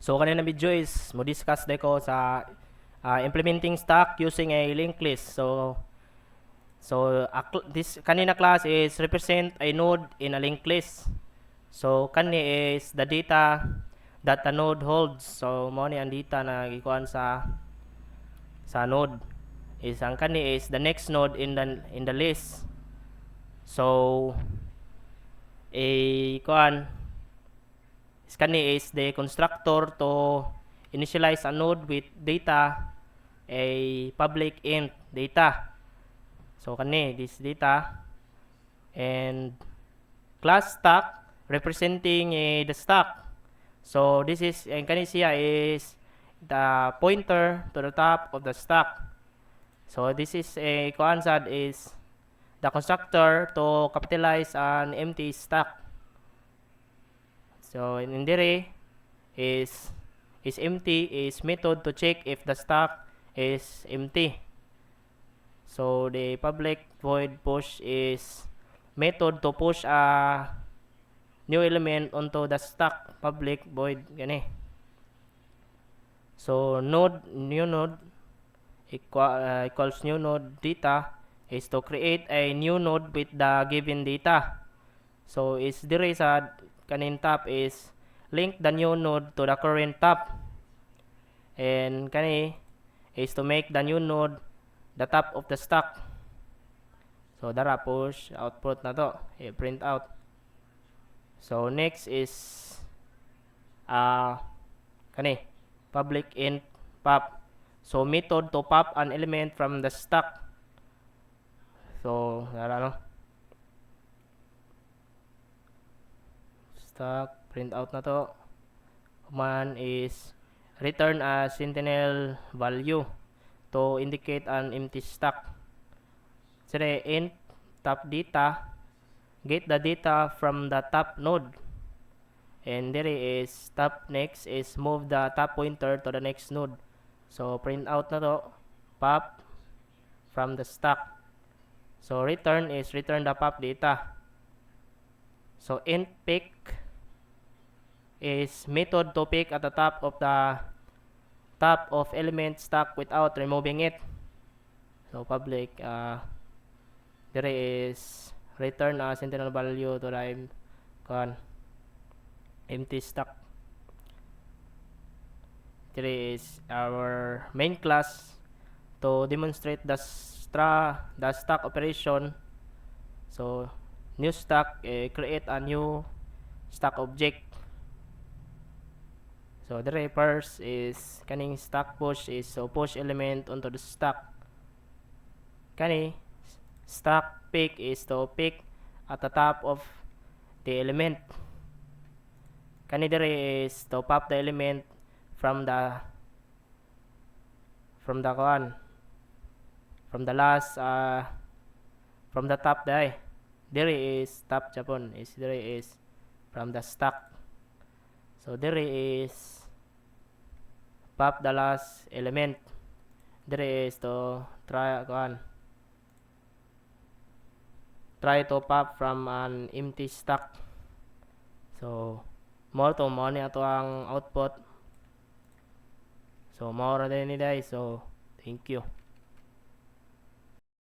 So kanina video is mo discuss ko sa implementing stack using a linked list. This kanina class is represent a node in a linked list. So kani is the data that the node holds. So mo ni ang data na gikuan sa node. Is ang kani is the next node in the list. So kuan kani is the constructor to initialize a node with data a public int data. So kani this data and class stack representing the stack. So this is and kani siya is the pointer to the top of the stack. So this is a kuansad is the constructor to capitalize an empty stack. So in dire is empty is method to check if the stack is empty. So the public void push is method to push a new element onto the stack public void gani. So new node equals new node data is to create a new node with the given data. So is dire sa kanin top is link the new node to the current top, and kani is to make the new node the top of the stack. So dara push output na to print out. So next is kani public int pop. So method to pop an element from the stack. So dara no stack print out na to. Command is return a sentinel value to indicate an empty stack. So int top data get the data from the top node, and there is top next is move the top pointer to the next node. So print out na to pop from the stack. So return is return the pop data. So int pick is method to pick at the top of element stack without removing it. So public there is return a sentinel value to the empty stack. There is our main class to demonstrate the stack operation. So new stack create a new stack object. So the first is kaning stack push is so push element onto the stack. Kani stack pick is to pick at the top of the element. Kani dire is to pop the element from the last from the top there. There is top Japan is there is from the stack. So there is pop the last element. There is to try to pop from an empty stack. So more to mo ni ato ang output. So more din ni guys. So thank you.